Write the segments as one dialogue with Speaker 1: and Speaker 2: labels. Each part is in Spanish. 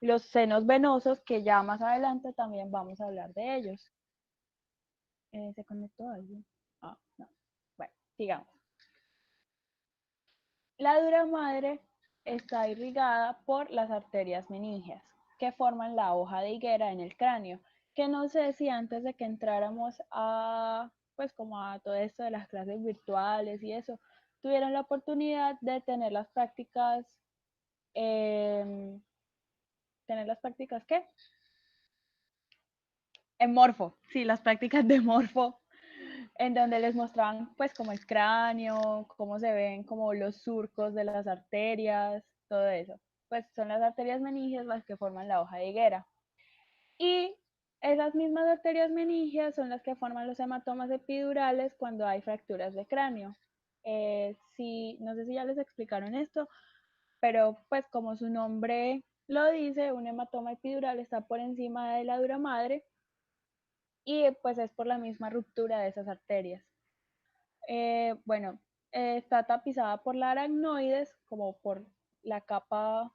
Speaker 1: los senos venosos, que ya más adelante también vamos a hablar de ellos. ¿Se conectó alguien? Ah, no. Bueno, sigamos. La dura madre está irrigada por las arterias meningias, que forman la hoja de higuera en el cráneo, que no sé si antes de que entráramos a, pues como a todo esto de las clases virtuales y eso, tuvieron la oportunidad de eh, tener las prácticas, ¿qué? En morfo, sí, las prácticas de morfo, en donde les mostraban pues como el cráneo, cómo se ven como los surcos de las arterias, todo eso. Pues son las arterias meningias las que forman la hoja de higuera. Y esas mismas arterias meningias son las que forman los hematomas epidurales cuando hay fracturas de cráneo. Sí, no sé si ya les explicaron esto, pero pues como su nombre lo dice, un hematoma epidural está por encima de la dura madre y pues es por la misma ruptura de esas arterias. Bueno, está tapizada por la aracnoides, como por la capa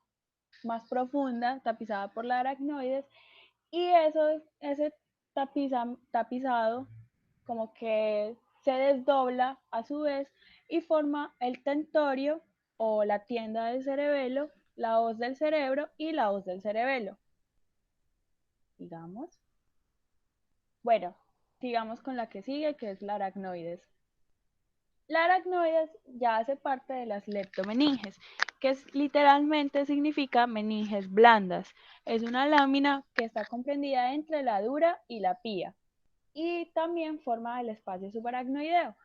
Speaker 1: más profunda, tapizada por la aracnoides, y ese tapizado como que se desdobla a su vez y forma el tentorio o la tienda del cerebelo, la hoz del cerebro y la hoz del cerebelo, digamos. Bueno, sigamos con la que sigue, que es la aracnoides. La aracnoides ya hace parte de las leptomeninges, que literalmente significa meninges blandas. Es una lámina que está comprendida entre la dura y la pía. Y también forma el espacio subaracnoideo,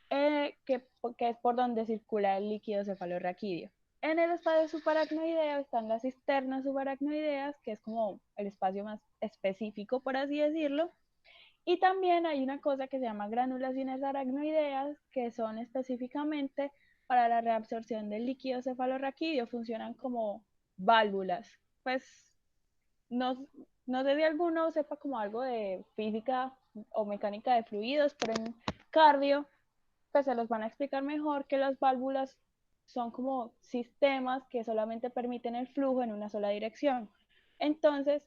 Speaker 1: que es por donde circula el líquido cefalorraquídeo. En el espacio subaracnoideo están las cisternas subaracnoideas, que es como el espacio más específico, por así decirlo, y también hay una cosa que se llama granulaciones aracnoideas, que son específicamente para la reabsorción del líquido cefalorraquídeo, funcionan como válvulas. Pues no, no sé si alguno sepa como algo de física o mecánica de fluidos, pero en cardio pues se los van a explicar mejor que las válvulas son como sistemas que solamente permiten el flujo en una sola dirección. Entonces,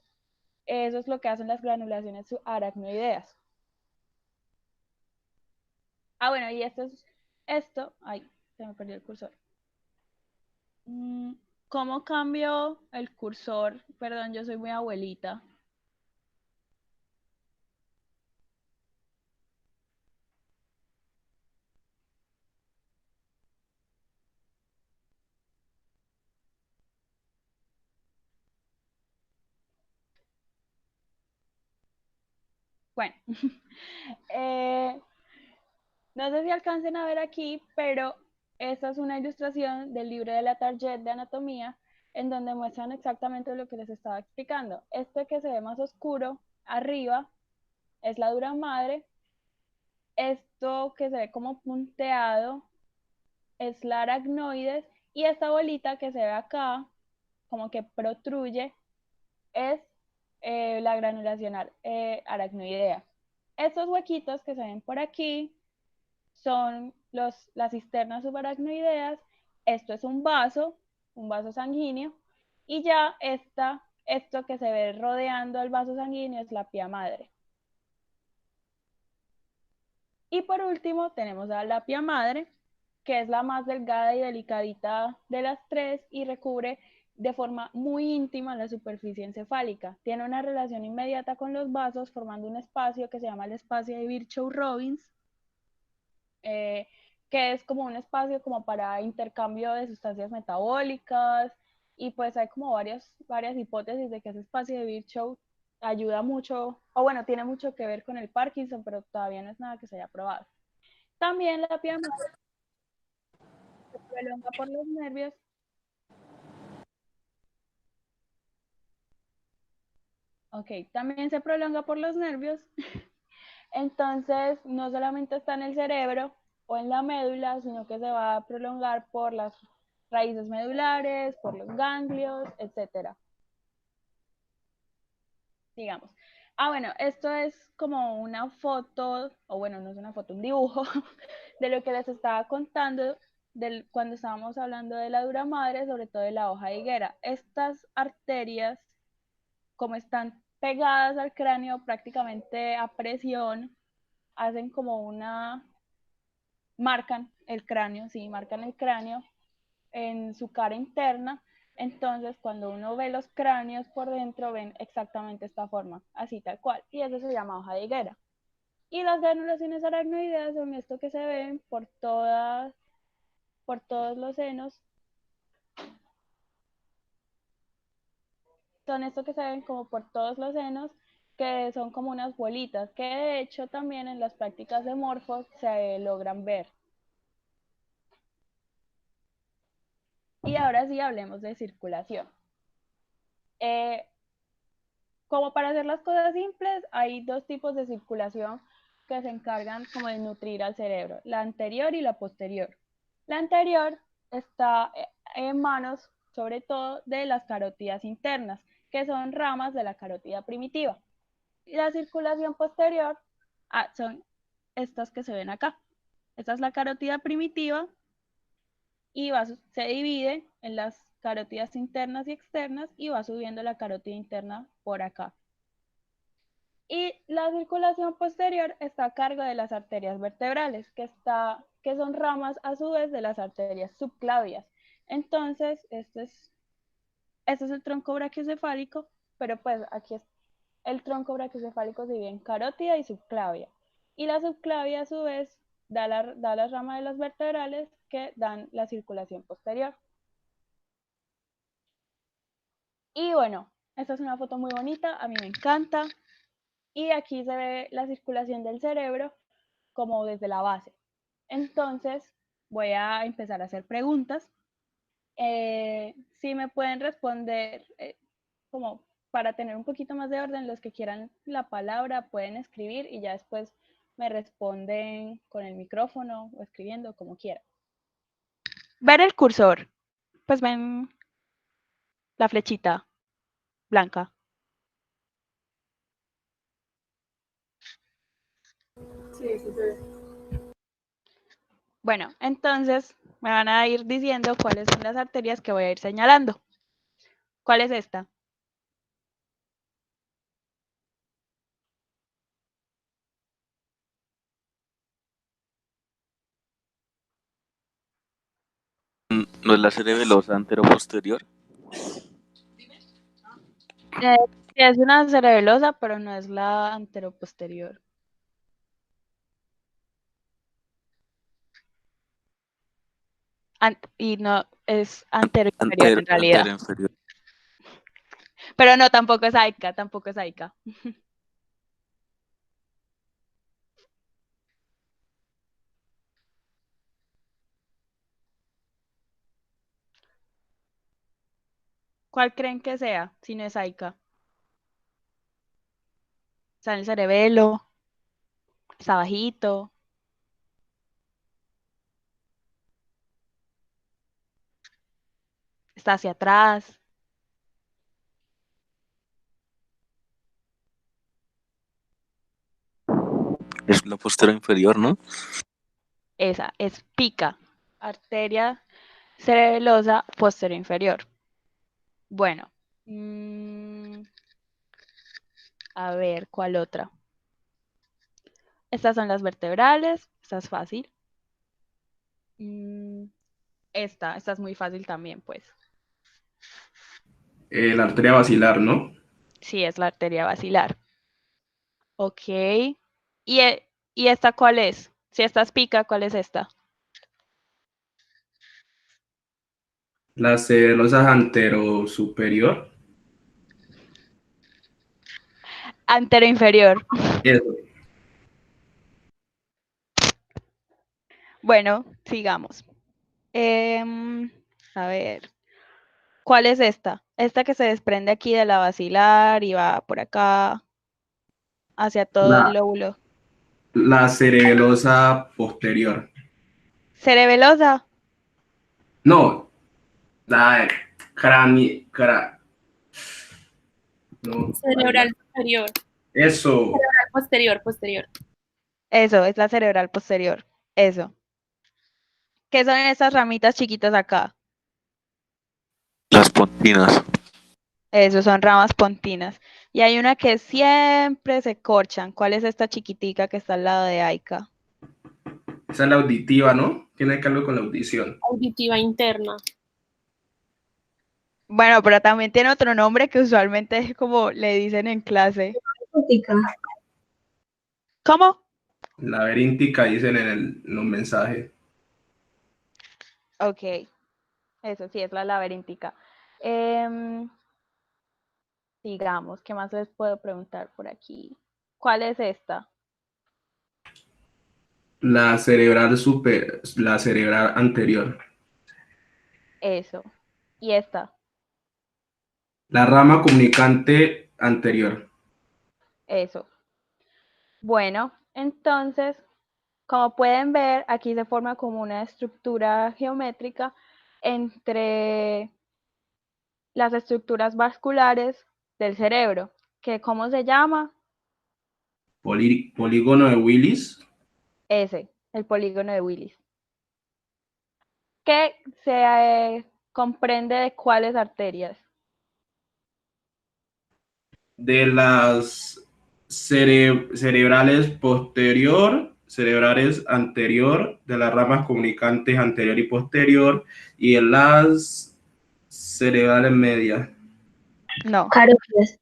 Speaker 1: eso es lo que hacen las granulaciones aracnoideas. Ah, bueno, y ay, se me perdió el cursor. Mm, ¿Cómo cambio el cursor? Perdón, yo soy muy abuelita. Bueno, eh, no sé si alcancen a ver aquí, pero esta es una ilustración del libro de la Target de anatomía, en donde muestran exactamente lo que les estaba explicando. Este que se ve más oscuro arriba es la dura madre. Esto que se ve como punteado es la aracnoides. Y esta bolita que se ve acá, como que protruye, es la granulación aracnoidea. Estos huequitos que se ven por aquí son las cisternas subaracnoideas. Esto es un vaso sanguíneo, y ya esto que se ve rodeando el vaso sanguíneo es la pía madre. Y por último tenemos a la pía madre, que es la más delgada y delicadita de las tres y recubre de forma muy íntima la superficie encefálica. Tiene una relación inmediata con los vasos, formando un espacio que se llama el espacio de Virchow-Robbins, eh, que es como un espacio como para intercambio de sustancias metabólicas, y pues hay como varias hipótesis de que ese espacio de Virchow ayuda mucho, o bueno, tiene mucho que ver con el Parkinson, pero todavía no es nada que se haya probado. También la pía se prolonga por los nervios. Ok, también se prolonga por los nervios. Entonces, no solamente está en el cerebro o en la médula, sino que se va a prolongar por las raíces medulares, por los ganglios, etcétera. Digamos. Ah, bueno, esto es como una foto, o bueno, no es una foto, un dibujo de lo que les estaba contando cuando estábamos hablando de la dura madre, sobre todo de la hoja de higuera. Estas arterias como están pegadas al cráneo prácticamente a presión, hacen como marcan el cráneo, sí, marcan el cráneo en su cara interna. Entonces, cuando uno ve los cráneos por dentro, ven exactamente esta forma, así tal cual. Y eso se llama hoja de higuera. Y las granulaciones aracnoideas son esto que se ven por todos los senos. Son esto que se ven como por todos los senos, que son como unas bolitas, que de hecho también en las prácticas de morfos se logran ver. Y ahora sí hablemos de circulación. Como para hacer las cosas simples, hay dos tipos de circulación que se encargan como de nutrir al cerebro, la anterior y la posterior. La anterior está en manos, sobre todo, de las carótidas internas, que son ramas de la carótida primitiva. Y la circulación posterior son estas que se ven acá. Esta es la carótida primitiva y se divide en las carótidas internas y externas y va subiendo la carótida interna por acá. Y la circulación posterior está a cargo de las arterias vertebrales, que son ramas a su vez de las arterias subclavias. Entonces, este es el tronco brachiocefálico, pero pues aquí es el tronco brachiocefálico se divide en carótida y subclavia. Y la subclavia a su vez da la rama de las vertebrales que dan la circulación posterior. Y bueno, esta es una foto muy bonita, a mí me encanta. Y aquí se ve la circulación del cerebro como desde la base. Entonces, voy a empezar a hacer preguntas. Si me pueden responder, como para tener un poquito más de orden, los que quieran la palabra pueden escribir y ya después me responden con el micrófono o escribiendo como quieran. Ver el cursor, pues ven la flechita blanca.
Speaker 2: Sí, sí se ve.
Speaker 1: Bueno, entonces me van a ir diciendo cuáles son las arterias que voy a ir señalando. ¿Cuál es esta?
Speaker 3: ¿No es la cerebelosa anteroposterior?
Speaker 1: Es una cerebelosa, pero no es la anteroposterior. Y no es anteroinferior en realidad.
Speaker 3: Anteroinferior.
Speaker 1: Pero no, tampoco es AICA, tampoco es AICA. ¿Cuál creen que sea, si no es AICA? Está en el cerebelo, está bajito, está hacia atrás.
Speaker 3: Es la posterior inferior, ¿no?
Speaker 1: Esa es PICA, arteria cerebelosa posterior inferior. Bueno, a ver, ¿cuál otra? Estas son las vertebrales, esta es fácil. Esta es muy fácil también, pues.
Speaker 2: La arteria basilar, ¿no?
Speaker 1: Sí, es la arteria basilar. Ok. ¿Y esta cuál es? Si esta es pica, ¿cuál es esta?
Speaker 2: La cerebelosa anterosuperior.
Speaker 1: Anteroinferior.
Speaker 2: Eso.
Speaker 1: Bueno, sigamos. A ver, ¿cuál es esta? Esta que se desprende aquí de la basilar y va por acá hacia todo el
Speaker 2: La,
Speaker 1: lóbulo.
Speaker 2: la cerebelosa posterior.
Speaker 1: Cerebelosa.
Speaker 2: No, la no,
Speaker 4: Cerebral superior.
Speaker 2: eso.
Speaker 4: Cerebral posterior, posterior.
Speaker 1: Eso, es la cerebral posterior. Eso. ¿Qué son estas ramitas chiquitas acá?
Speaker 3: Las pontinas.
Speaker 1: Eso son ramas pontinas. Y hay una que siempre se corchan. ¿Cuál es esta chiquitica que está al lado de Aika?
Speaker 2: Esa es la auditiva, ¿no? Tiene que ver con la audición.
Speaker 4: Auditiva interna.
Speaker 1: Bueno, pero también tiene otro nombre que usualmente es como le dicen en clase.
Speaker 5: Acústica.
Speaker 1: ¿Cómo?
Speaker 2: Laberíntica dicen en los mensajes.
Speaker 1: Ok, eso sí es la laberíntica. Digamos, ¿qué más les puedo preguntar por aquí? ¿Cuál es esta?
Speaker 2: La cerebral anterior.
Speaker 1: Eso. ¿Y esta?
Speaker 2: La rama comunicante anterior.
Speaker 1: Eso. Bueno, entonces, como pueden ver, aquí se forma como una estructura geométrica entre las estructuras vasculares del cerebro, que ¿cómo se llama?
Speaker 2: Polígono de Willis.
Speaker 1: Ese, el polígono de Willis. Que se comprende de cuáles arterias.
Speaker 2: De las cerebrales posterior, cerebrales anterior, de las ramas comunicantes anterior y posterior, y en las cerebrales medias.
Speaker 1: No.
Speaker 5: Carótidas.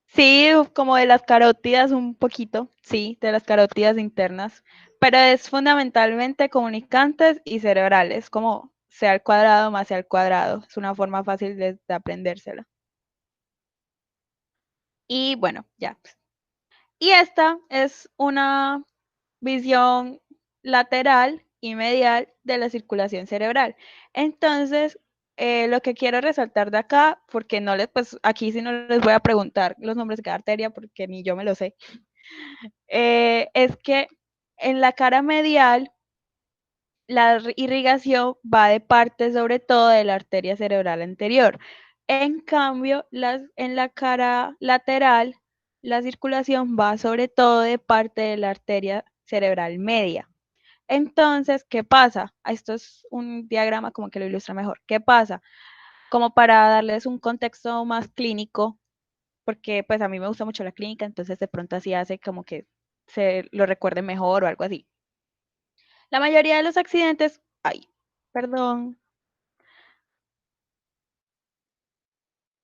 Speaker 1: Sí, como de las carótidas un poquito, sí, de las carótidas internas, pero es fundamentalmente comunicantes y cerebrales, como C al cuadrado más C al cuadrado. Es una forma fácil de aprendérsela. Y bueno, ya. Y esta es una visión lateral y medial de la circulación cerebral. Entonces, lo que quiero resaltar de acá, porque no les, pues aquí sí no les voy a preguntar los nombres de cada arteria, porque ni yo me lo sé, es que en la cara medial la irrigación va de parte sobre todo de la arteria cerebral anterior. En cambio, en la cara lateral, la circulación va sobre todo de parte de la arteria cerebral media. Entonces, ¿qué pasa? Esto es un diagrama como que lo ilustra mejor. ¿Qué pasa? Como para darles un contexto más clínico, porque pues a mí me gusta mucho la clínica, entonces de pronto así hace como que se lo recuerde mejor o algo así. La mayoría de los accidentes, ay, perdón,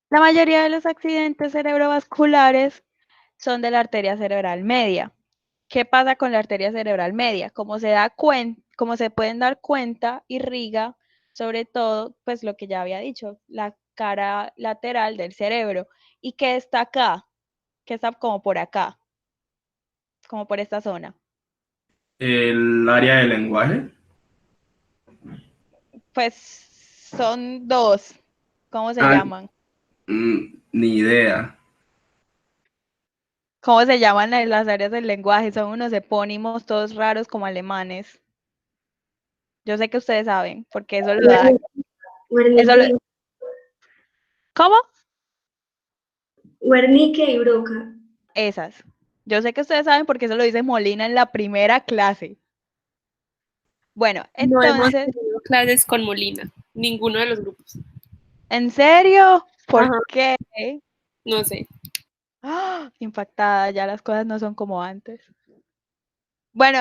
Speaker 1: la mayoría de los accidentes cerebrovasculares son de la arteria cerebral media. ¿Qué pasa con la arteria cerebral media? Como se pueden dar cuenta, irriga sobre todo, pues lo que ya había dicho, la cara lateral del cerebro. ¿Y qué está acá? ¿Qué está como por acá? Como por esta zona.
Speaker 2: El área del lenguaje.
Speaker 1: Pues son dos. ¿Cómo se
Speaker 2: Ah,
Speaker 1: llaman?
Speaker 2: ni idea.
Speaker 1: ¿Cómo se llaman las áreas del lenguaje? Son unos epónimos todos raros como alemanes. Yo sé que ustedes saben, porque eso lo da. Eso lo,
Speaker 5: Wernicke,
Speaker 1: ¿Cómo?
Speaker 5: Wernicke y Broca.
Speaker 1: Esas. Yo sé que ustedes saben porque eso lo dice Molina en la primera clase. Bueno,
Speaker 4: No hemos
Speaker 1: entonces,
Speaker 4: tenido clases con Molina, ninguno de los grupos.
Speaker 1: ¿en serio? ¿Por
Speaker 4: Ajá,
Speaker 1: qué?
Speaker 4: no sé.
Speaker 1: ¡Ah! Impactada, ya las cosas no son como antes. Bueno,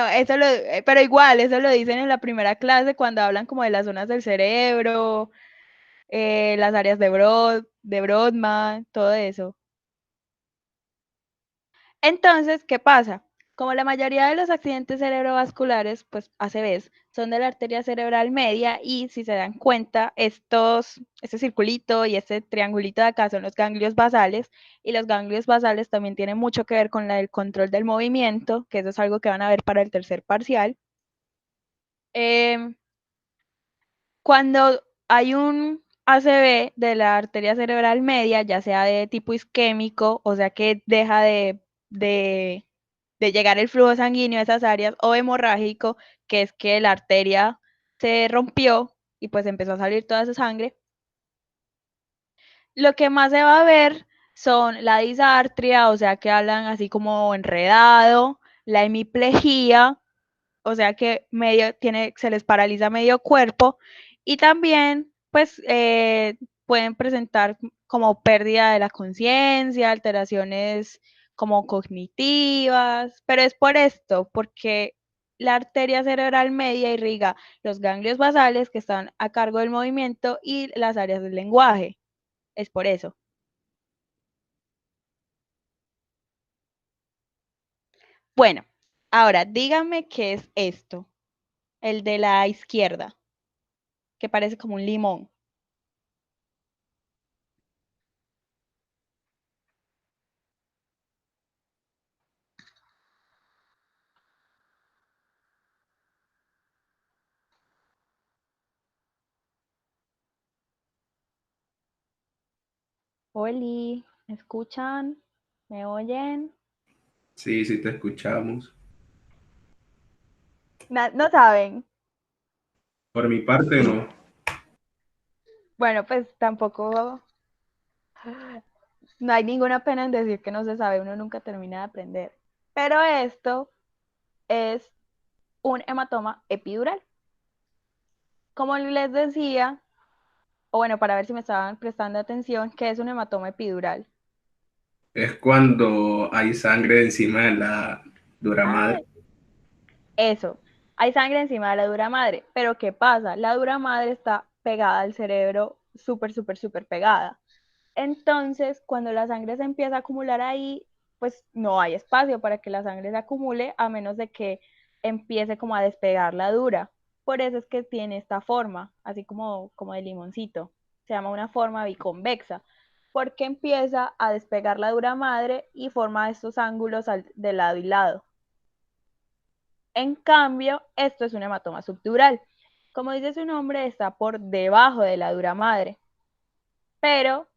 Speaker 1: pero igual, eso lo dicen en la primera clase cuando hablan como de las zonas del cerebro, las áreas de Brodmann, todo eso. Entonces, ¿qué pasa? Como la mayoría de los accidentes cerebrovasculares, pues ACVs, son de la arteria cerebral media y si se dan cuenta, este circulito y este triangulito de acá son los ganglios basales y los ganglios basales también tienen mucho que ver con el control del movimiento, que eso es algo que van a ver para el tercer parcial. Cuando hay un ACV de la arteria cerebral media, ya sea de tipo isquémico, o sea que deja de llegar el flujo sanguíneo a esas áreas, o hemorrágico, que es que la arteria se rompió y pues empezó a salir toda esa sangre, lo que más se va a ver son la disartria, o sea que hablan así como enredado, la hemiplegia, o sea que se les paraliza medio cuerpo, y también pues pueden presentar como pérdida de la conciencia, alteraciones como cognitivas, pero es por esto, porque la arteria cerebral media irriga los ganglios basales que están a cargo del movimiento y las áreas del lenguaje. Es por eso. Bueno, ahora dígame qué es esto, el de la izquierda, que parece como un limón. Oli, ¿me escuchan? ¿Me oyen?
Speaker 2: Sí, sí te escuchamos.
Speaker 1: No saben.
Speaker 2: Por mi parte, no.
Speaker 1: Bueno, pues tampoco, no hay ninguna pena en decir que no se sabe, uno nunca termina de aprender. Pero esto es un hematoma epidural. Como les decía, o bueno, para ver si me estaban prestando atención, ¿qué es un hematoma epidural?
Speaker 2: Es cuando hay sangre encima de la dura
Speaker 1: Ah,
Speaker 2: madre.
Speaker 1: eso, hay sangre encima de la dura madre, pero ¿qué pasa? La dura madre está pegada al cerebro, súper, súper, súper pegada. Entonces, cuando la sangre se empieza a acumular ahí, pues no hay espacio para que la sangre se acumule a menos de que empiece como a despegar la dura. Por eso es que tiene esta forma, así como de limoncito. Se llama una forma biconvexa, porque empieza a despegar la dura madre y forma estos ángulos de lado y lado. En cambio, esto es un hematoma subdural. Como dice su nombre, está por debajo de la dura madre. Pero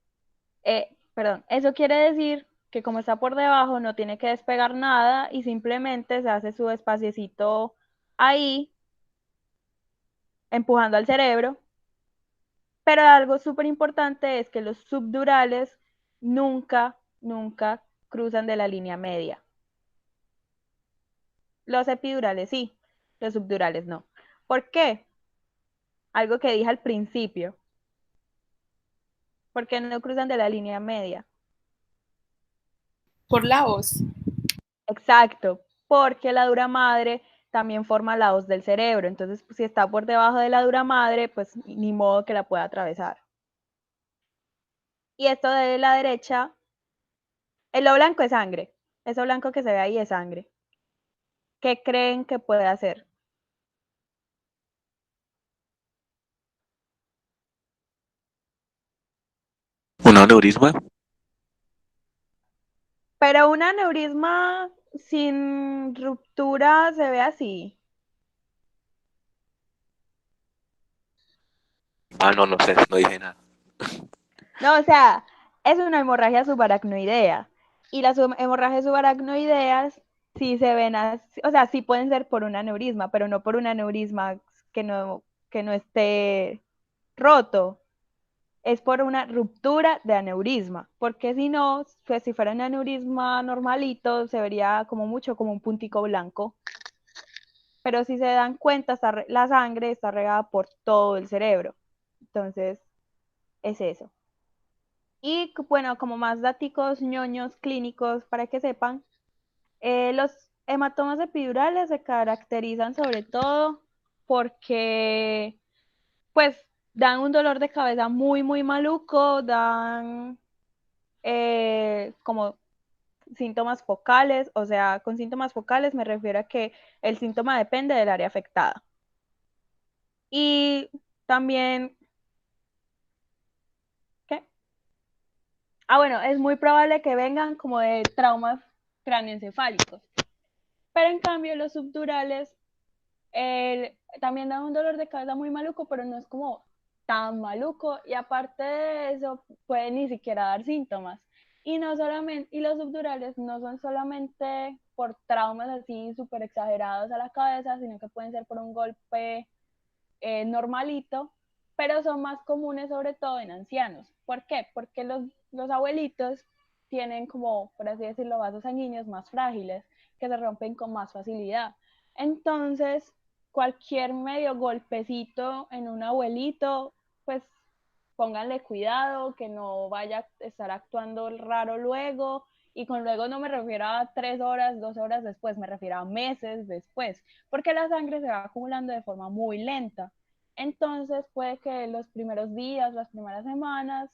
Speaker 1: perdón, eso quiere decir que como está por debajo no tiene que despegar nada y simplemente se hace su espaciecito ahí, empujando al cerebro. Pero algo súper importante es que los subdurales nunca, nunca cruzan de la línea media. Los epidurales sí, los subdurales no. ¿Por qué? Algo que dije al principio. ¿Por qué no cruzan de la línea media?
Speaker 4: Por la voz.
Speaker 1: Exacto, porque la dura madre también forma la hoz del cerebro, entonces si está por debajo de la dura madre, pues ni modo que la pueda atravesar. Y esto de la derecha, lo blanco es sangre, eso blanco que se ve ahí es sangre. ¿Qué creen que puede hacer?
Speaker 3: ¿Un aneurisma?
Speaker 1: Pero un aneurisma sin ruptura se ve así.
Speaker 3: Ah, no, no sé, no dije nada.
Speaker 1: No, o sea, es una hemorragia subaracnoidea. Y las hemorragias subaracnoideas sí se ven así, o sea, sí pueden ser por un aneurisma, pero no por un aneurisma que no esté roto. Es por una ruptura de aneurisma, porque si no, pues si fuera un aneurisma normalito, se vería como mucho como un puntico blanco. Pero si se dan cuenta, la sangre está regada por todo el cerebro. Entonces, es eso. Y bueno, como más datos ñoños clínicos para que sepan, los hematomas epidurales se caracterizan sobre todo porque pues dan un dolor de cabeza muy, muy maluco, dan como síntomas focales, o sea, con síntomas focales me refiero a que el síntoma depende del área afectada. Y también, ¿qué? Ah, bueno, es muy probable que vengan como de traumas cráneoencefálicos. Pero en cambio los subdurales también dan un dolor de cabeza muy maluco, pero no es como tan maluco y aparte de eso puede ni siquiera dar síntomas. Y no solamente, y los subdurales no son solamente por traumas así súper exagerados a la cabeza, sino que pueden ser por un golpe normalito, pero son más comunes sobre todo en ancianos. ¿Por qué? Porque los abuelitos tienen como, por así decirlo, vasos sanguíneos más frágiles que se rompen con más facilidad. Entonces, cualquier medio golpecito en un abuelito, pues pónganle cuidado, que no vaya a estar actuando raro luego. Y con luego no me refiero a 3 horas, 2 horas después, me refiero a meses después, porque la sangre se va acumulando de forma muy lenta. Entonces puede que los primeros días, las primeras semanas,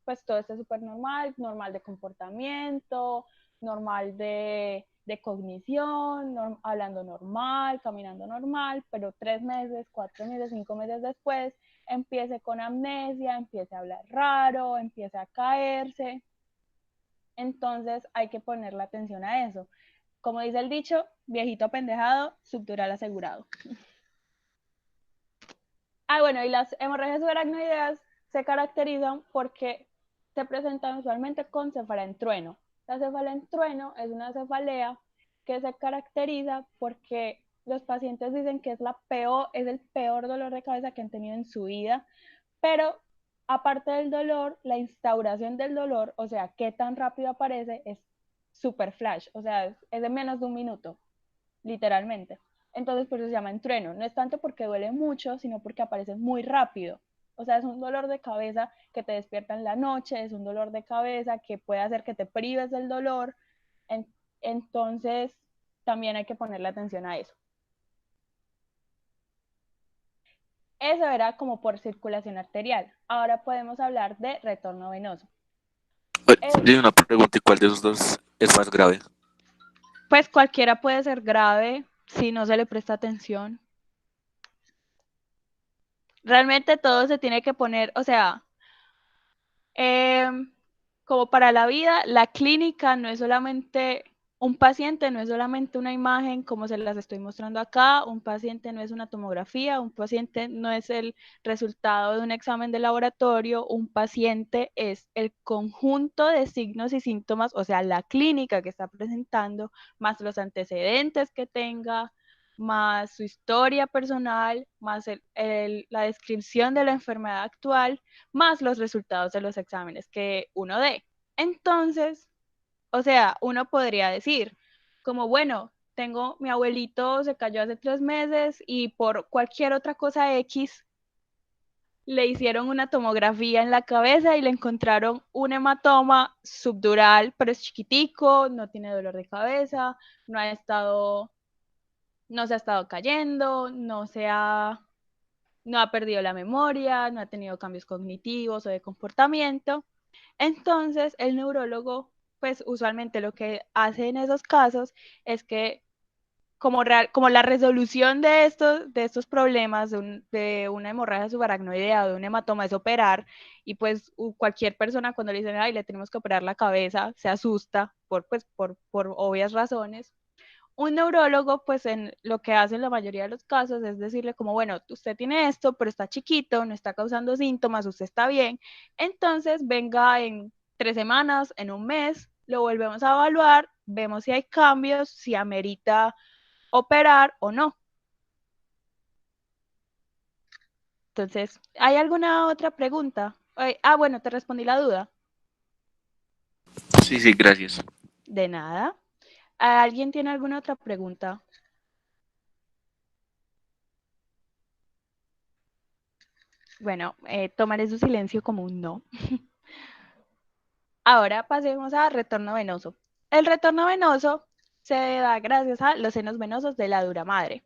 Speaker 1: pues todo esté súper normal, normal de comportamiento, normal de cognición, hablando normal, caminando normal, pero 3 meses, 4 meses, 5 meses después, empiece con amnesia, empiece a hablar raro, empiece a caerse. Entonces hay que ponerle atención a eso. Como dice el dicho, viejito apendejado, subdural asegurado. Bueno, y las hemorragias subaracnoideas se caracterizan porque se presentan usualmente con cefalea en trueno. La cefalea en trueno es una cefalea que se caracteriza porque los pacientes dicen que es el peor dolor de cabeza que han tenido en su vida, pero aparte del dolor, la instauración del dolor, o sea, qué tan rápido aparece, es super flash, o sea, es de menos de un minuto, literalmente. Entonces, por eso se llama entrueno. No es tanto porque duele mucho, sino porque aparece muy rápido. O sea, es un dolor de cabeza que te despierta en la noche, es un dolor de cabeza que puede hacer que te prives del dolor. Entonces, también hay que ponerle atención a eso. Eso era como por circulación arterial. Ahora podemos hablar de retorno venoso.
Speaker 3: Tiene una pregunta, ¿y cuál de esos dos es más grave?
Speaker 1: Pues cualquiera puede ser grave si no se le presta atención. Realmente todo se tiene que poner, o sea, como para la vida, la clínica no es solamente un paciente, no es solamente una imagen como se las estoy mostrando acá, un paciente no es una tomografía, un paciente no es el resultado de un examen de laboratorio, un paciente es el conjunto de signos y síntomas, o sea, la clínica que está presentando, más los antecedentes que tenga, más su historia personal, más la descripción de la enfermedad actual, más los resultados de los exámenes que uno dé. Entonces, o sea, uno podría decir, como bueno, tengo mi abuelito se cayó hace 3 meses y por cualquier otra cosa X le hicieron una tomografía en la cabeza y le encontraron un hematoma subdural, pero es chiquitico, no tiene dolor de cabeza, no se ha estado cayendo, no ha perdido la memoria, no ha tenido cambios cognitivos o de comportamiento. Entonces, el neurólogo, pues usualmente lo que hace en esos casos es que como la resolución de estos problemas de una hemorragia subaracnoidea o de un hematoma es operar, y pues cualquier persona cuando le dicen, ay, le tenemos que operar la cabeza, se asusta por obvias razones. Un neurólogo, pues en lo que hace en la mayoría de los casos es decirle como, bueno, usted tiene esto, pero está chiquito, no está causando síntomas, usted está bien, entonces venga en 3 semanas, en un mes, lo volvemos a evaluar, vemos si hay cambios, si amerita operar o no. Entonces, ¿hay alguna otra pregunta? Bueno, te respondí la duda.
Speaker 3: Sí, gracias.
Speaker 1: De nada. ¿Alguien tiene alguna otra pregunta? Bueno, tomaré su silencio como un no. Ahora pasemos a retorno venoso. El retorno venoso se da gracias a los senos venosos de la dura madre.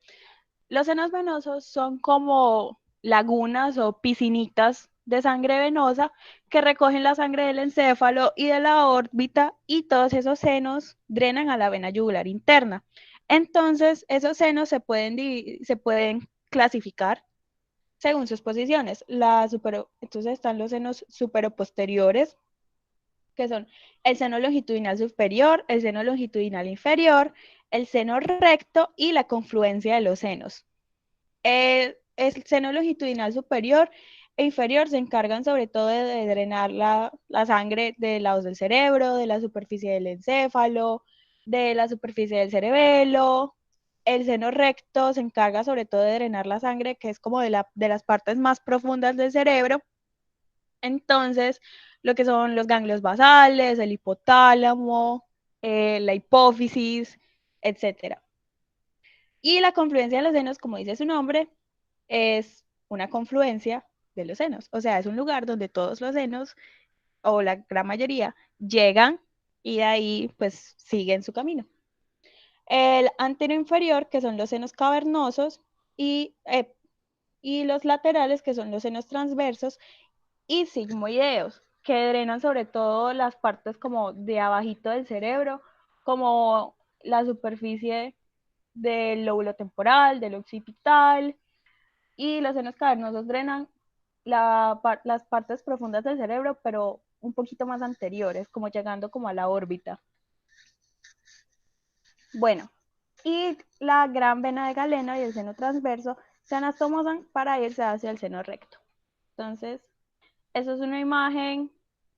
Speaker 1: Los senos venosos son como lagunas o piscinitas de sangre venosa que recogen la sangre del encéfalo y de la órbita, y todos esos senos drenan a la vena yugular interna. Entonces, esos senos se pueden clasificar según sus posiciones. Entonces están los senos superoposteriores, que son el seno longitudinal superior, el seno longitudinal inferior, el seno recto y la confluencia de los senos. El seno longitudinal superior e inferior se encargan sobre todo de drenar la sangre de lados del cerebro, de la superficie del encéfalo, de la superficie del cerebelo. El seno recto se encarga sobre todo de drenar la sangre, que es como de las partes más profundas del cerebro. Entonces, lo que son los ganglios basales, el hipotálamo, la hipófisis, etc. Y la confluencia de los senos, como dice su nombre, es una confluencia de los senos. O sea, es un lugar donde todos los senos, o la gran mayoría, llegan y de ahí pues siguen su camino. El anteroinferior, que son los senos cavernosos, y los laterales, que son los senos transversos, y sigmoideos, que drenan sobre todo las partes como de abajito del cerebro, como la superficie del lóbulo temporal, del occipital, y los senos cavernosos drenan las partes profundas del cerebro, pero un poquito más anteriores, como llegando como a la órbita. Bueno, y la gran vena de Galeno y el seno transverso se anastomosan para irse hacia el seno recto. Entonces, eso es una imagen,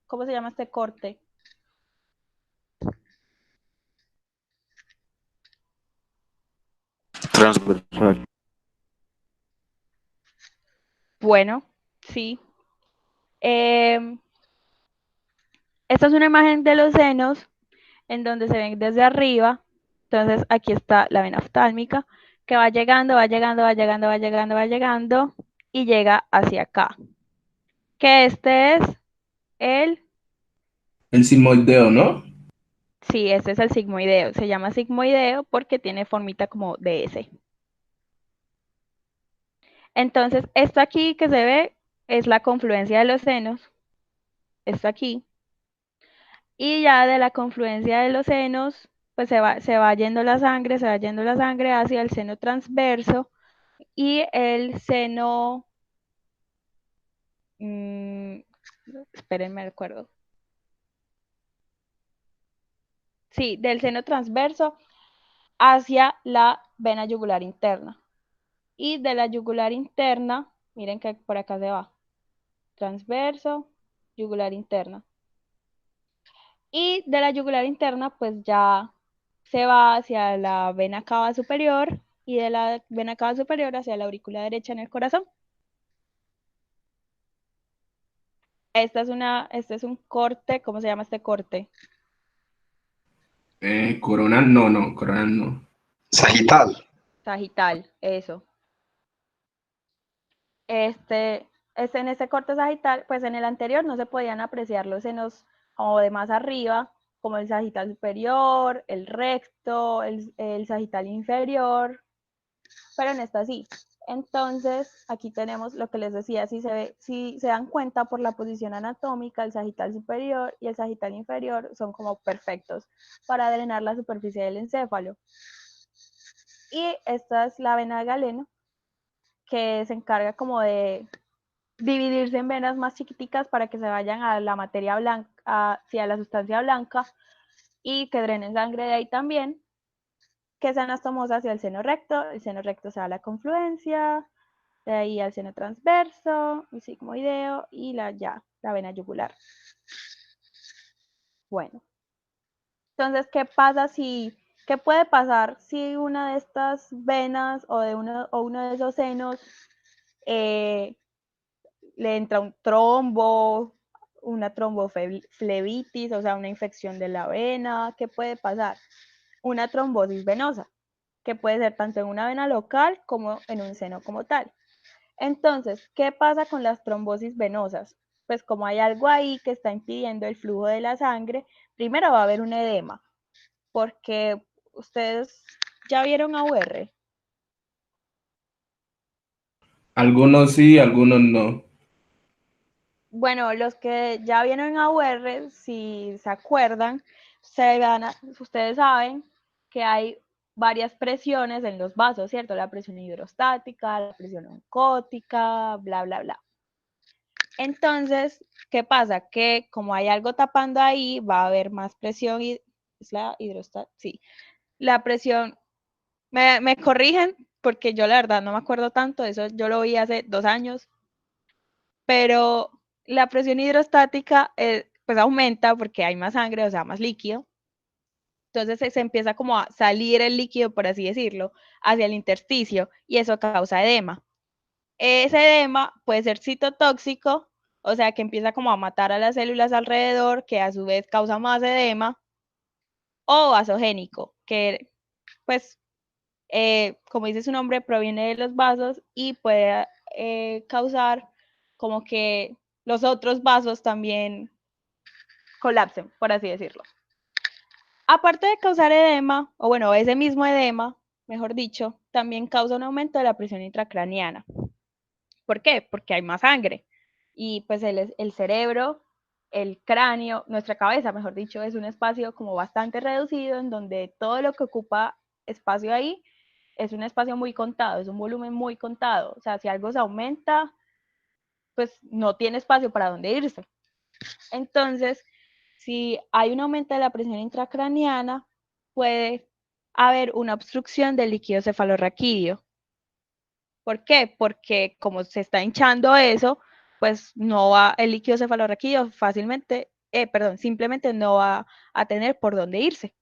Speaker 1: ¿cómo se llama este corte?
Speaker 3: Transversal.
Speaker 1: Bueno, sí. Esta es una imagen de los senos en donde se ven desde arriba. Entonces, aquí está la vena oftálmica que va llegando, va llegando, va llegando, va llegando, va llegando y llega hacia acá. Que este es
Speaker 2: El sigmoideo, ¿no?
Speaker 1: sí, este es el sigmoideo. Se llama sigmoideo porque tiene formita como de S. Entonces, esto aquí que se ve es la confluencia de los senos. Esto aquí. Y ya de la confluencia de los senos, pues se va yendo la sangre, se va yendo la sangre hacia el seno transverso y el seno, espérenme, recuerdo. Sí, del seno transverso hacia la vena yugular interna. Y de la yugular interna, miren que por acá se va. Transverso, yugular interna. Y de la yugular interna, pues ya se va hacia la vena cava superior y de la vena cava superior hacia la aurícula derecha en el corazón. Este es un corte, ¿cómo se llama este corte?
Speaker 2: Coronal, no, coronal no.
Speaker 6: Sagital.
Speaker 1: Sagital, eso. En este corte sagital, pues en el anterior no se podían apreciar los senos como de más arriba, como el sagital superior, el recto, el sagital inferior, pero en esta sí. Entonces, aquí tenemos lo que les decía, si se dan cuenta por la posición anatómica, el sagital superior y el sagital inferior son como perfectos para drenar la superficie del encéfalo. Y esta es la vena de Galeno, que se encarga como de dividirse en venas más chiquiticas para que se vayan a la materia blanca, a la sustancia blanca, y que drenen sangre de ahí también, que se anastomosa hacia el seno recto se da la confluencia, de ahí al seno transverso, el sigmoideo y la vena yugular. Bueno, entonces, ¿qué puede pasar si una de estas venas o uno de esos senos le entra un trombo, una tromboflebitis, o sea, una infección de la vena? ¿Qué puede pasar? Una trombosis venosa, que puede ser tanto en una vena local como en un seno como tal. Entonces, ¿qué pasa con las trombosis venosas? Pues como hay algo ahí que está impidiendo el flujo de la sangre, primero va a haber un edema, porque ustedes ya vieron AUR.
Speaker 2: Algunos sí, algunos no.
Speaker 1: Bueno, los que ya vieron AUR, si se acuerdan, ustedes saben que hay varias presiones en los vasos, ¿cierto? La presión hidrostática, la presión oncótica, bla, bla, bla. Entonces, ¿qué pasa? Que como hay algo tapando ahí, va a haber más presión. ¿Es la hidrostática? Sí. La presión, me corrigen porque yo la verdad no me acuerdo tanto, eso yo lo vi hace 2 años, pero la presión hidrostática pues aumenta porque hay más sangre, o sea, más líquido. Entonces se empieza como a salir el líquido, por así decirlo, hacia el intersticio y eso causa edema. Ese edema puede ser citotóxico, o sea, que empieza como a matar a las células alrededor, que a su vez causa más edema, o vasogénico, que pues, como dice su nombre, proviene de los vasos y puede causar como que los otros vasos también colapsen, por así decirlo. Aparte de causar edema, o bueno, ese mismo edema, mejor dicho, también causa un aumento de la presión intracraneana. ¿Por qué? Porque hay más sangre. Y pues el cerebro, el cráneo, nuestra cabeza, mejor dicho, es un espacio como bastante reducido en donde todo lo que ocupa espacio ahí es un espacio muy contado, es un volumen muy contado. O sea, si algo se aumenta, pues no tiene espacio para dónde irse. Entonces, si hay un aumento de la presión intracraneana, puede haber una obstrucción del líquido cefalorraquídeo. ¿Por qué? Porque como se está hinchando eso, pues no va el líquido cefalorraquídeo fácilmente, simplemente no va a tener por dónde irse.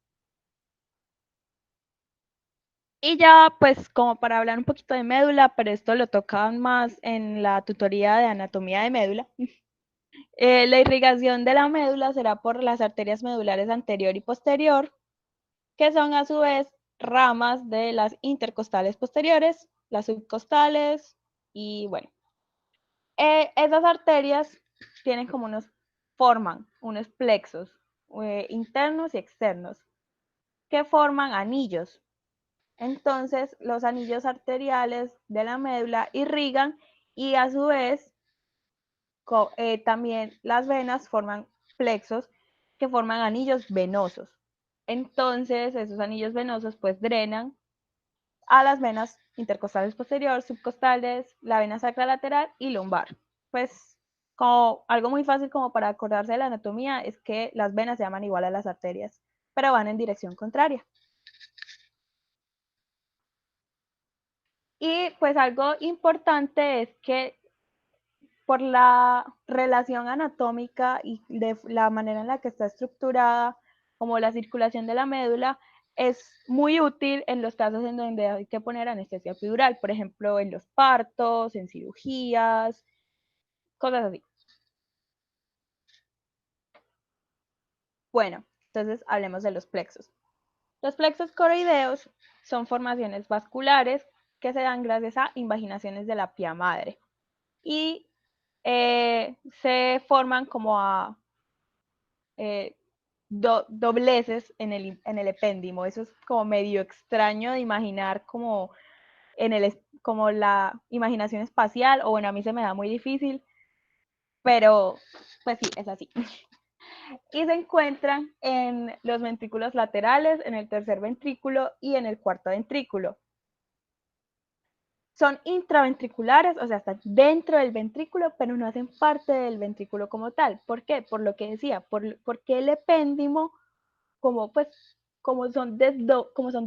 Speaker 1: Y ya, pues, como para hablar un poquito de médula, pero esto lo tocan más en la tutoría de anatomía de médula. La irrigación de la médula será por las arterias medulares anterior y posterior, que son a su vez ramas de las intercostales posteriores, las subcostales y bueno. Esas arterias tienen como forman unos plexos internos y externos que forman anillos. Entonces, los anillos arteriales de la médula irrigan y a su vez también las venas forman plexos que forman anillos venosos. Entonces, esos anillos venosos pues drenan a las venas intercostales posterior, subcostales, la vena sacra lateral y lumbar. Pues como algo muy fácil como para acordarse de la anatomía es que las venas se llaman igual a las arterias, pero van en dirección contraria. Y pues algo importante es que por la relación anatómica y de la manera en la que está estructurada, como la circulación de la médula, es muy útil en los casos en donde hay que poner anestesia epidural, por ejemplo, en los partos, en cirugías, cosas así. Bueno, entonces hablemos de los plexos. Los plexos coroideos son formaciones vasculares que se dan gracias a invaginaciones de la pía madre y se forman como a dobleces en el epéndimo. Eso es como medio extraño de imaginar como, como la imaginación espacial, o bueno, a mí se me da muy difícil, pero pues sí, es así. Y se encuentran en los ventrículos laterales, en el tercer ventrículo y en el cuarto ventrículo. Son intraventriculares, o sea, están dentro del ventrículo, pero no hacen parte del ventrículo como tal. ¿Por qué? Por lo que decía, porque el epéndimo, como son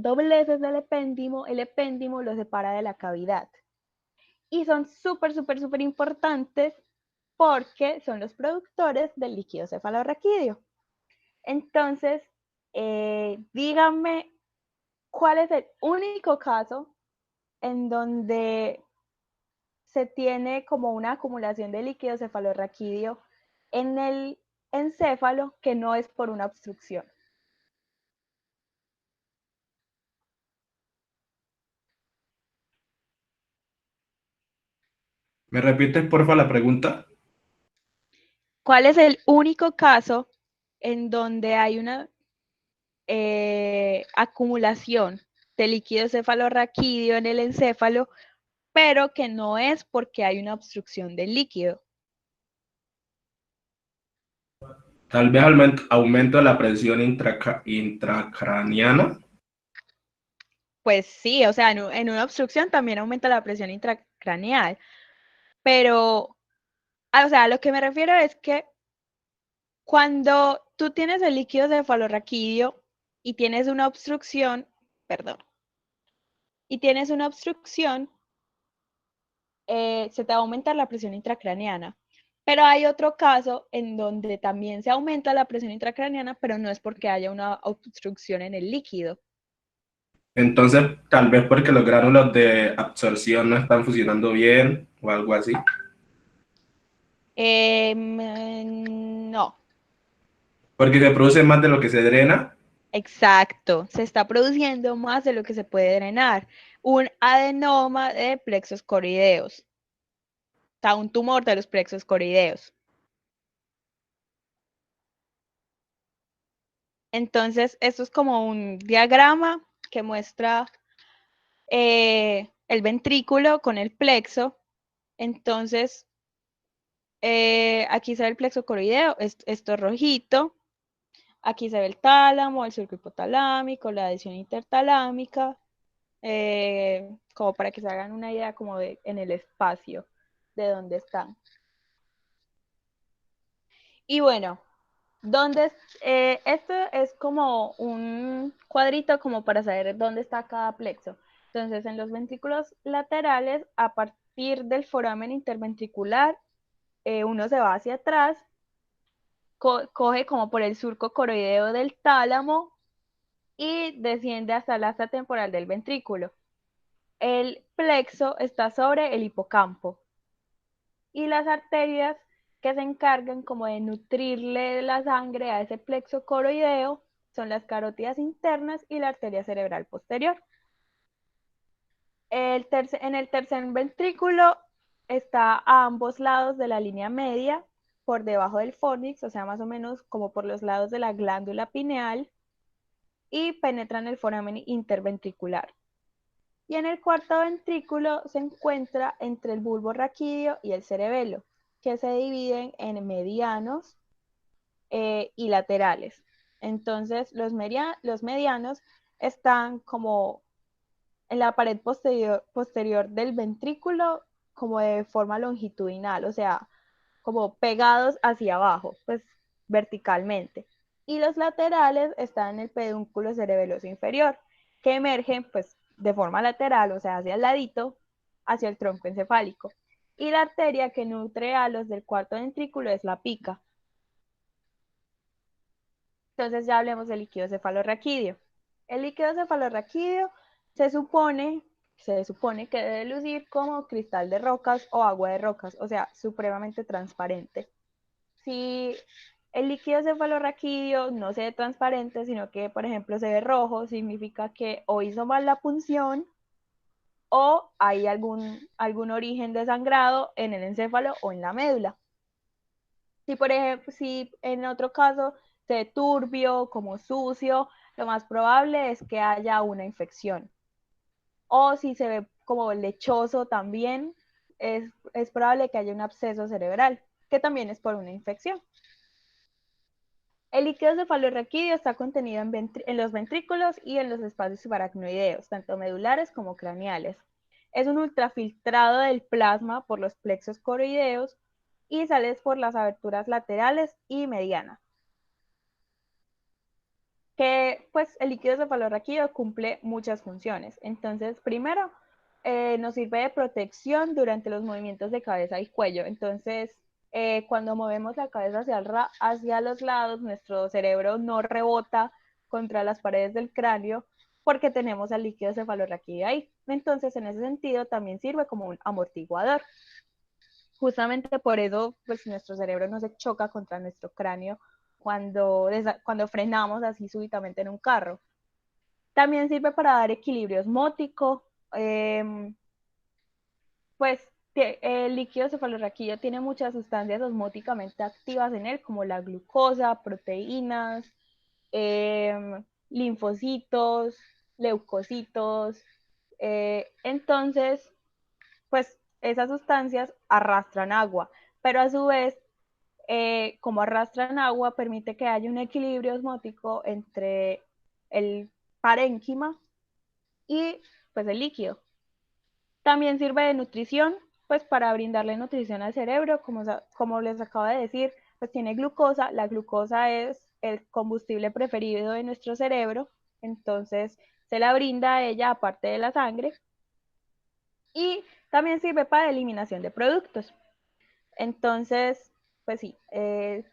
Speaker 1: dobleces del epéndimo, el epéndimo lo separa de la cavidad. Y son súper importantes porque son los productores del líquido cefalorraquídeo. Entonces, díganme, ¿cuál es el único caso en donde se tiene como una acumulación de líquido cefalorraquídeo en el encéfalo que no es por una obstrucción?
Speaker 2: ¿Me repites, porfa, la pregunta?
Speaker 1: ¿Cuál es el único caso en donde hay una acumulación de líquido cefalorraquídeo en el encéfalo, pero que no es porque hay una obstrucción del líquido?
Speaker 2: Tal vez aumento de la presión intracraniana.
Speaker 1: Pues sí, o sea, en una obstrucción también aumenta la presión intracraneal, pero, o sea, a lo que me refiero es que cuando tú tienes el líquido cefalorraquídeo y tienes una obstrucción, perdón, y tienes una obstrucción, se te va a aumentar la presión intracraneana. Pero hay otro caso en donde también se aumenta la presión intracraneana, pero no es porque haya una obstrucción en el líquido.
Speaker 2: Entonces, tal vez porque los gránulos de absorción no están funcionando bien o algo así.
Speaker 1: No,
Speaker 2: Porque se produce más de lo que se drena.
Speaker 1: exacto. Se está produciendo más de lo que se puede drenar. Un adenoma de plexos coroideos. está un tumor de los plexos coroideos. Entonces, esto es como un diagrama que muestra el ventrículo con el plexo. Entonces, aquí se ve el plexo coroideo, esto es rojito. Aquí se ve el tálamo, el surco hipotalámico, la adhesión intertalámica, como para que se hagan una idea como de en el espacio de dónde están. Y bueno, esto es como un cuadrito como para saber dónde está cada plexo. Entonces, en los ventrículos laterales, a partir del foramen interventricular, uno se va hacia atrás, coge como por el surco coroideo del tálamo y desciende hasta el asta temporal del ventrículo. El plexo está sobre el hipocampo y las arterias que se encargan como de nutrirle la sangre a ese plexo coroideo son las carótidas internas y la arteria cerebral posterior. En el tercer ventrículo está a ambos lados de la línea media, por debajo del fornix, o sea, más o menos como por los lados de la glándula pineal, y penetra en el foramen interventricular. Y en el cuarto ventrículo se encuentra entre el bulbo raquídeo y el cerebelo, que se dividen en medianos y laterales. Entonces, los medianos están como en la pared posterior del ventrículo, como de forma longitudinal, o sea, como pegados hacia abajo, pues verticalmente. Y los laterales están en el pedúnculo cerebeloso inferior, que emergen pues de forma lateral, o sea, hacia el ladito, hacia el tronco encefálico. Y la arteria que nutre a los del cuarto ventrículo es la pica. Entonces ya hablemos del líquido cefalorraquídeo. El líquido cefalorraquídeo se supone que debe lucir como cristal de rocas o agua de rocas, o sea, supremamente transparente. Si el líquido cefalorraquídeo no se ve transparente, sino que, por ejemplo, se ve rojo, significa que o hizo mal la punción o hay algún origen de sangrado en el encéfalo o en la médula. Si, por ejemplo, si en otro caso se ve turbio, como sucio, lo más probable es que haya una infección. O si se ve como lechoso también, es probable que haya un absceso cerebral, que también es por una infección. El líquido cefalorraquídeo está contenido en los ventrículos y en los espacios subaracnoideos, tanto medulares como craneales. Es un ultrafiltrado del plasma por los plexos coroideos y sale por las aberturas laterales y medianas. Que pues el líquido cefalorraquídeo cumple muchas funciones. Entonces, primero, nos sirve de protección durante los movimientos de cabeza y cuello. Entonces, cuando movemos la cabeza hacia los lados, nuestro cerebro no rebota contra las paredes del cráneo porque tenemos al líquido cefalorraquídeo ahí. Entonces, en ese sentido, también sirve como un amortiguador. Justamente por eso, pues nuestro cerebro no se choca contra nuestro cráneo cuando frenamos así súbitamente en un carro. También sirve para dar equilibrio osmótico. Pues el líquido cefalorraquídeo tiene muchas sustancias osmóticamente activas en él, como la glucosa, proteínas, linfocitos, leucocitos. Entonces, pues esas sustancias arrastran agua, pero a su vez, como arrastran agua, permite que haya un equilibrio osmótico entre el parénquima y pues el líquido. También sirve de nutrición, pues para brindarle nutrición al cerebro, como les acabo de decir, pues tiene glucosa. La glucosa es el combustible preferido de nuestro cerebro, entonces se la brinda a ella aparte de la sangre. Y también sirve para eliminación de productos. Entonces, pues sí, el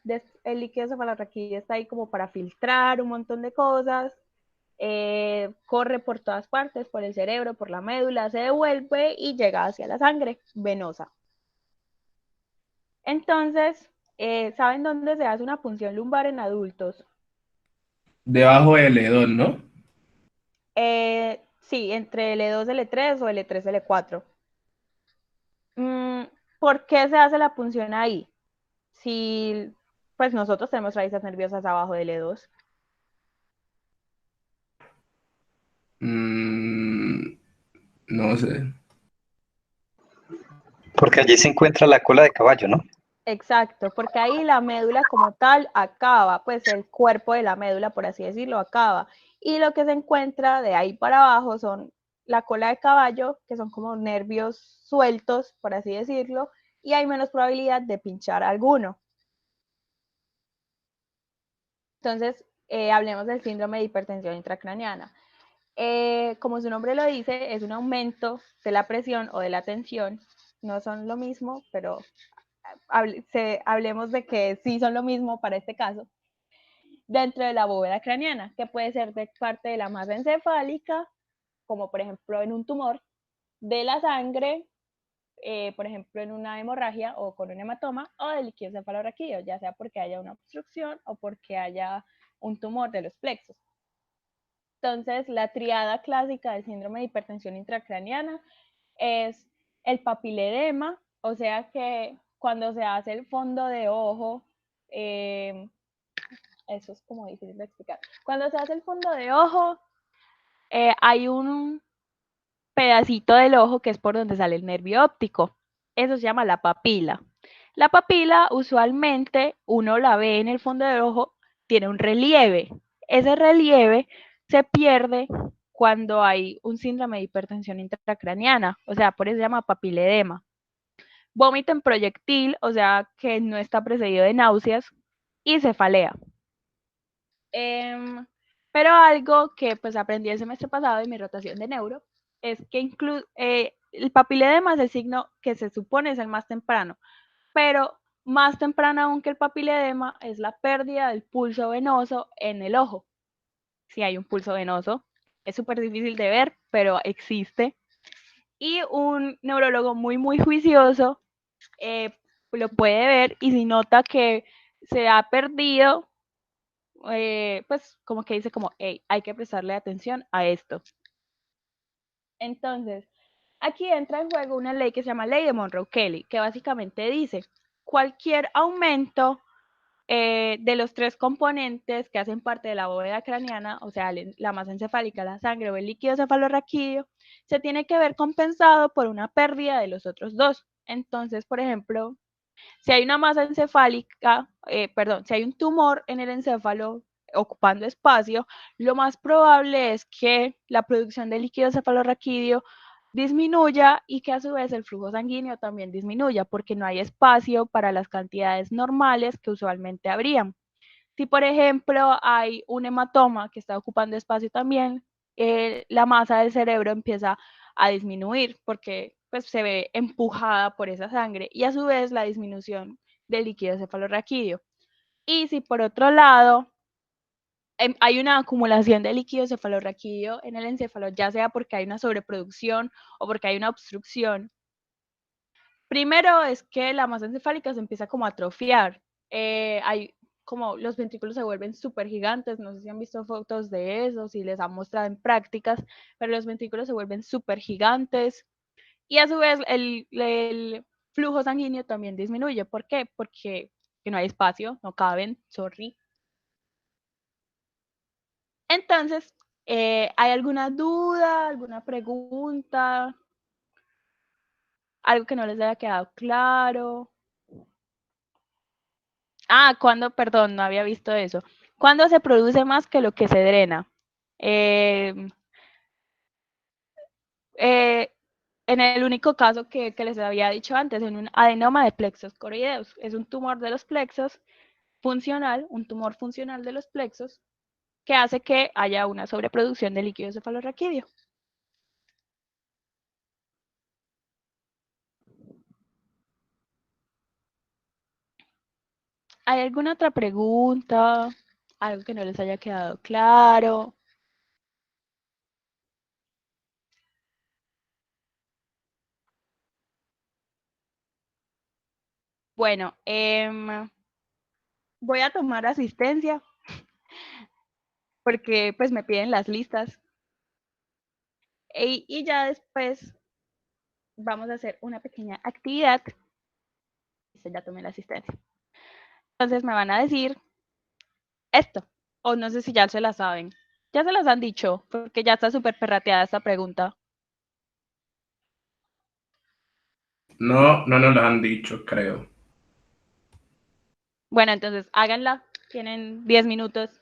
Speaker 1: líquido cefalorraquídeo está ahí como para filtrar un montón de cosas, corre por todas partes, por el cerebro, por la médula, se devuelve y llega hacia la sangre venosa. Entonces, ¿saben dónde se hace una punción lumbar en adultos?
Speaker 2: Debajo del edón, ¿no?
Speaker 1: Sí, entre L2, L3 o L3, L4. ¿por qué se hace la punción ahí? Si, pues nosotros tenemos raíces nerviosas abajo del E2.
Speaker 2: No sé.
Speaker 6: Porque allí se encuentra la cola de caballo, ¿no?
Speaker 1: Exacto, porque ahí la médula como tal acaba, pues el cuerpo de la médula, por así decirlo, acaba. Y lo que se encuentra de ahí para abajo son la cola de caballo, que son como nervios sueltos, por así decirlo, y hay menos probabilidad de pinchar alguno. Entonces, hablemos del síndrome de hipertensión intracraneana. Como su nombre lo dice, es un aumento de la presión o de la tensión. No son lo mismo, pero hablemos de que sí son lo mismo para este caso, dentro de la bóveda craneana, que puede ser de parte de la masa encefálica, como por ejemplo en un tumor, de la sangre, por ejemplo en una hemorragia o con un hematoma, o del líquido cefalorraquídeo, ya sea porque haya una obstrucción o porque haya un tumor de los plexos. Entonces, la triada clásica del síndrome de hipertensión intracraneana es el papiledema, o sea que cuando se hace el fondo de ojo, eso es como difícil de explicar. Cuando se hace el fondo de ojo, hay un pedacito del ojo que es por donde sale el nervio óptico. Eso se llama la papila. La papila usualmente uno la ve en el fondo del ojo, tiene un relieve. Ese relieve se pierde cuando hay un síndrome de hipertensión intracraneana, o sea, por eso se llama papiledema. Vómito en proyectil, o sea, que no está precedido de náuseas, y cefalea. Pero algo que pues aprendí el semestre pasado en mi rotación de neuro es que el papiledema es el signo que se supone es el más temprano, pero más temprano aún que el papiledema es la pérdida del pulso venoso en el ojo. Si hay un pulso venoso, es súper difícil de ver, pero existe. Y un neurólogo muy juicioso lo puede ver, y si nota que se ha perdido, pues como que dice como, hey, hay que prestarle atención a esto. Entonces, aquí entra en juego una ley que se llama Ley de Monroe-Kelly, que básicamente dice, cualquier aumento de los tres componentes que hacen parte de la bóveda craneana, o sea, la masa encefálica, la sangre o el líquido cefalorraquídeo, se tiene que ver compensado por una pérdida de los otros dos. Entonces, por ejemplo, si hay una masa encefálica, si hay un tumor en el encéfalo ocupando espacio, lo más probable es que la producción de líquido cefalorraquídeo disminuya y que a su vez el flujo sanguíneo también disminuya porque no hay espacio para las cantidades normales que usualmente habrían. Si, por ejemplo, hay un hematoma que está ocupando espacio también, la masa del cerebro empieza a disminuir porque pues, se ve empujada por esa sangre y a su vez la disminución del líquido cefalorraquídeo. Y si por otro lado hay una acumulación de líquido cefalorraquídeo en el encéfalo, ya sea porque hay una sobreproducción o porque hay una obstrucción, primero es que la masa encefálica se empieza como a atrofiar. Hay como los ventrículos se vuelven súper gigantes, no sé si han visto fotos de eso, si les han mostrado en prácticas, pero los ventrículos se vuelven súper gigantes y a su vez el flujo sanguíneo también disminuye. ¿Por qué? Porque no hay espacio, no caben, sorry. Entonces, ¿hay alguna duda, alguna pregunta? ¿Algo que no les haya quedado claro? Perdón, no había visto eso. ¿Cuándo se produce más que lo que se drena? En el único caso que les había dicho antes, en un adenoma de plexos coroideus. Es un tumor de los plexos funcional, un tumor funcional de los plexos, que hace que haya una sobreproducción de líquido cefalorraquídeo. ¿Hay alguna otra pregunta? ¿Algo que no les haya quedado claro? Bueno, voy a tomar asistencia porque pues me piden las listas. Y ya después vamos a hacer una pequeña actividad Listo, ya tomé la asistencia. Entonces me van a decir esto, o no sé si ya se la saben. Ya se las han dicho, porque ya está súper perrateada esta pregunta.
Speaker 2: No, no nos lo han dicho, creo.
Speaker 1: Bueno, entonces háganla. Tienen 10 minutos.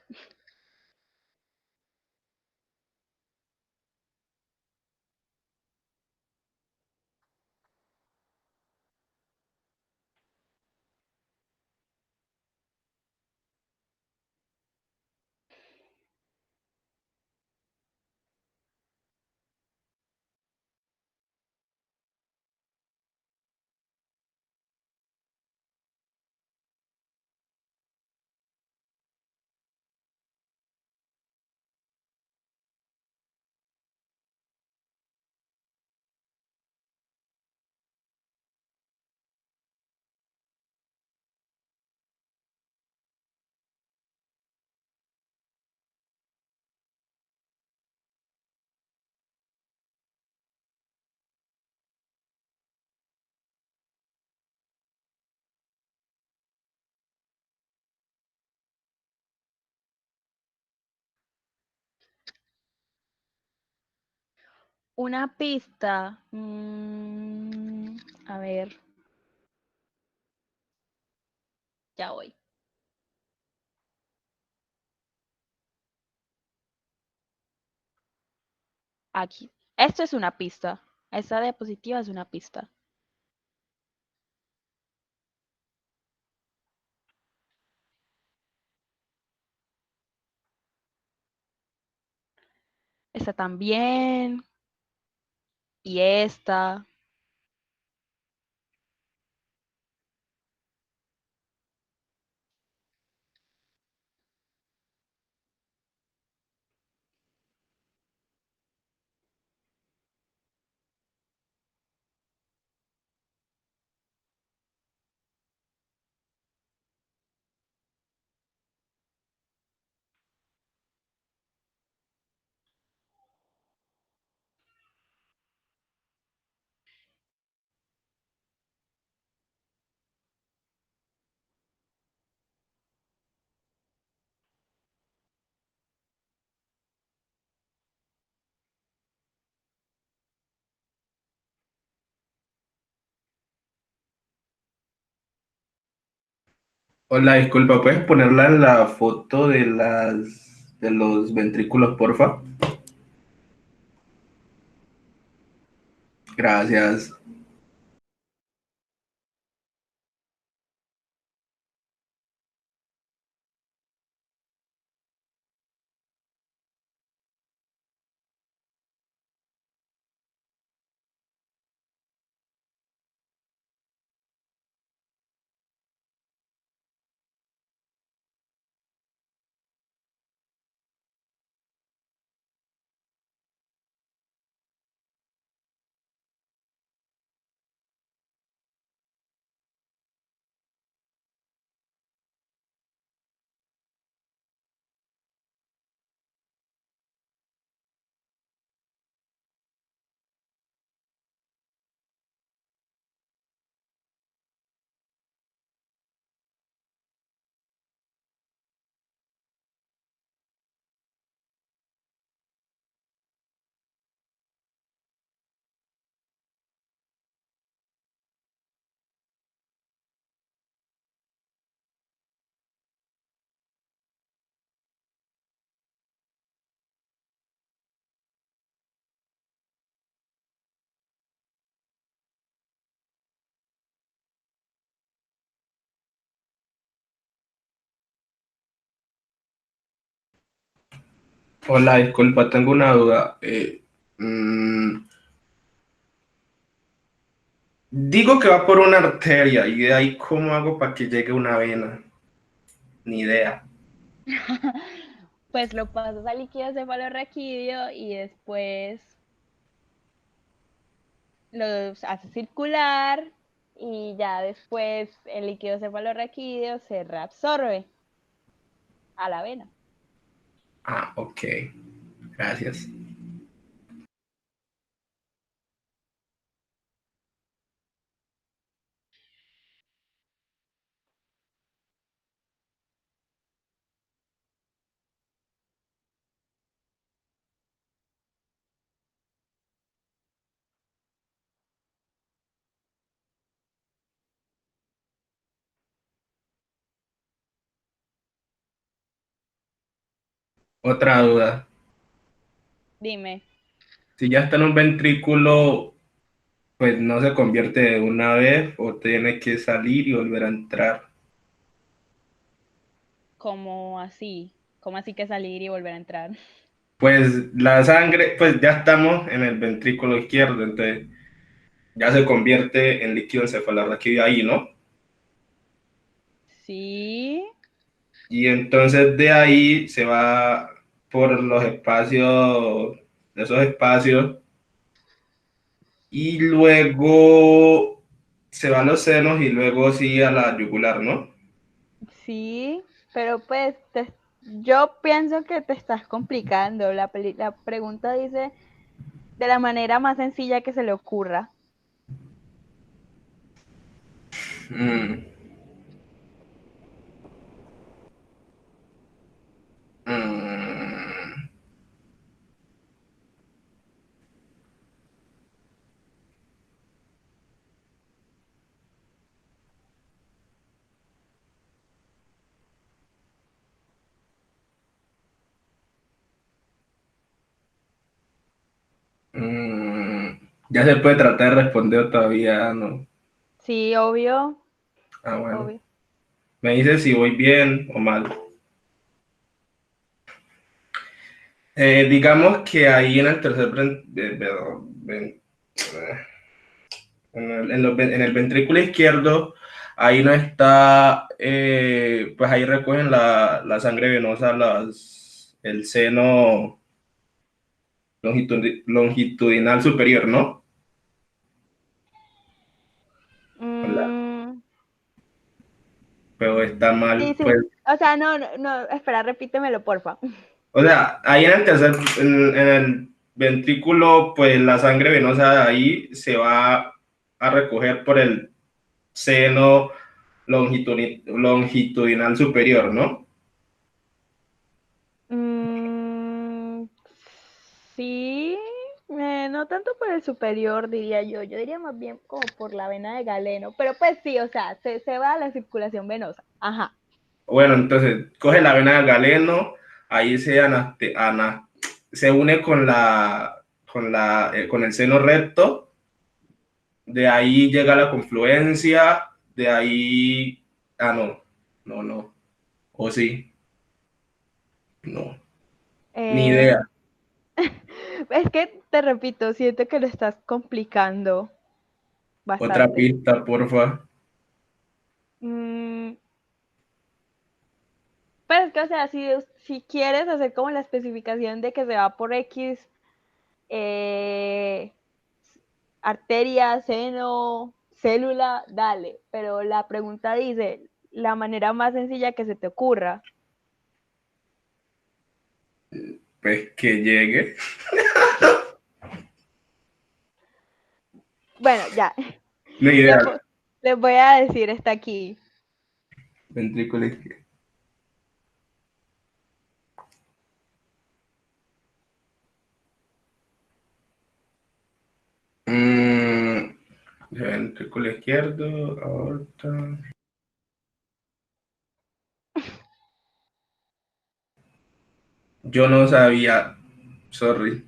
Speaker 1: Una pista. A ver. Ya voy. Aquí. Esto es una pista. Esta diapositiva es una pista. Esta también. Y esta.
Speaker 2: Hola, disculpa, ¿puedes ponerla en la foto de los ventrículos, porfa? Gracias. Hola, disculpa, tengo una duda. Digo que va por una arteria y de ahí cómo hago para que llegue una vena. Ni idea.
Speaker 1: Pues lo pasas al líquido cefalorraquídeo y después lo haces circular y ya después el líquido cefalorraquídeo se reabsorbe a la vena.
Speaker 2: Ah, ok. Gracias. Otra duda.
Speaker 1: Dime.
Speaker 2: Si ya está en un ventrículo, pues no se convierte de una vez o tiene que salir y volver a entrar.
Speaker 1: ¿Cómo así? ¿Cómo así que salir y volver a entrar?
Speaker 2: Pues la sangre, pues ya estamos en el ventrículo izquierdo, entonces ya se convierte en líquido encefálico que vive ahí, ¿no?
Speaker 1: Sí.
Speaker 2: Y entonces de ahí se va por los espacios, esos espacios, y luego se va a los senos y luego sí a la yugular, ¿no?
Speaker 1: Sí, pero pues yo pienso que te estás complicando. La pregunta dice de la manera más sencilla que se le ocurra.
Speaker 2: Mm, mm, ya se puede tratar de responder o todavía, ¿no?
Speaker 1: Sí, obvio,
Speaker 2: Ah, bueno.
Speaker 1: obvio.
Speaker 2: Me dice si voy bien o mal. Digamos que ahí en el tercer, en el ventrículo izquierdo, ahí no está, pues ahí recogen la sangre venosa, el seno longitudinal superior, ¿no? Hola,
Speaker 1: Mm,
Speaker 2: pero está mal,
Speaker 1: sí,
Speaker 2: pues.
Speaker 1: sí. O sea, no, espera, repítemelo, porfa.
Speaker 2: O sea, ahí en el en el ventrículo, pues la sangre venosa de ahí se va a recoger por el seno longitudinal superior, ¿no?
Speaker 1: Mm, sí, no tanto por el superior, diría yo. Yo diría más bien como por la vena de Galeno. Pero pues sí, o sea, se va a la circulación venosa. Ajá.
Speaker 2: Bueno, entonces coge la vena del galeno, ahí se une con con el seno recto, de ahí llega la confluencia, de ahí, no, o sí, no, ni
Speaker 1: Eh,
Speaker 2: idea.
Speaker 1: es que te repito, siento que lo estás complicando
Speaker 2: Otra
Speaker 1: bastante.
Speaker 2: pista, porfa.
Speaker 1: Mm, pues es que, o sea, si quieres hacer como la especificación de que se va por X eh, arteria, seno, célula, dale. Pero la pregunta dice la manera más sencilla que se te ocurra.
Speaker 2: Pues que llegue.
Speaker 1: Bueno, ya.
Speaker 2: Ni
Speaker 1: Les,
Speaker 2: idea.
Speaker 1: vo- les voy a decir, está aquí.
Speaker 2: Ventrículo izquierdo. Mm, ventrículo izquierdo, aorta. Yo no sabía, sorry.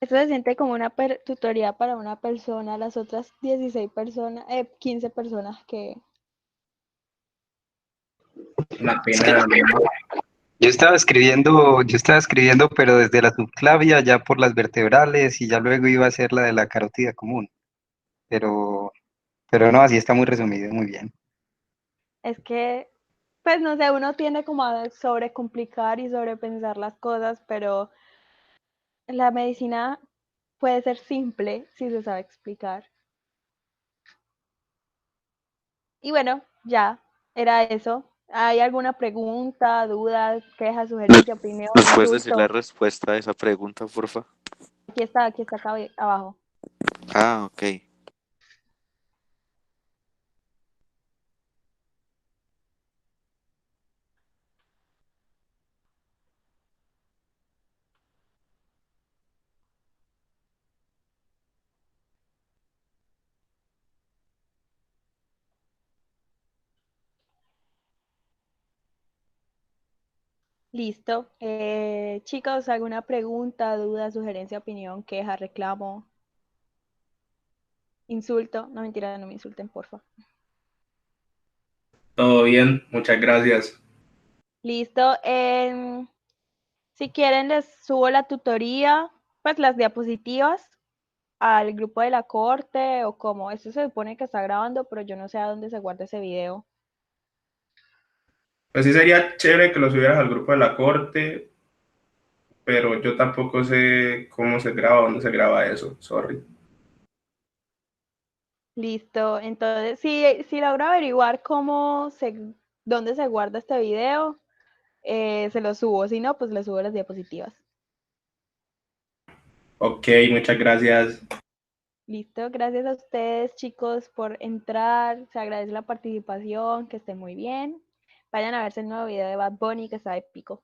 Speaker 1: Esto se siente como una tutoría para una persona, las otras 16 personas, 15 personas que...
Speaker 2: La
Speaker 6: Es que
Speaker 2: pena.
Speaker 6: yo estaba escribiendo, pero desde la subclavia, ya por las vertebrales, y ya luego iba a ser la de la carótida común. Pero, pero no, así está muy resumido, muy bien.
Speaker 1: Es que, pues no sé, uno tiende como a sobrecomplicar y sobrepensar las cosas, pero la medicina puede ser simple si se sabe explicar. Y bueno, ya, era eso. ¿Hay alguna pregunta, duda, queja,
Speaker 3: ¿Nos,
Speaker 1: sugerencia, opinión,
Speaker 3: nos puedes decir la
Speaker 1: insulto?
Speaker 3: respuesta a esa pregunta, porfa?
Speaker 1: Aquí está acá abajo.
Speaker 3: Ah, ok.
Speaker 1: Listo. Chicos, ¿alguna pregunta, duda, sugerencia, opinión, queja, reclamo, insulto? No, mentira, no me insulten, porfa.
Speaker 2: Todo bien, muchas gracias.
Speaker 1: Listo. Si quieren, les subo la tutoría, pues las diapositivas al grupo de la corte o como. Esto se supone que está grabando, pero yo no sé a dónde se guarda ese video.
Speaker 2: Pues sí sería chévere que lo subieras al grupo de la corte, pero yo tampoco sé cómo se graba, dónde se graba eso, sorry.
Speaker 1: Listo. Entonces, si logro averiguar dónde se guarda este video, se lo subo. Si no, pues le subo las diapositivas.
Speaker 2: Ok, muchas gracias.
Speaker 1: Listo. Gracias a ustedes, chicos, por entrar. Se agradece la participación. Que estén muy bien. Vayan a verse el nuevo video de Bad Bunny, que está épico.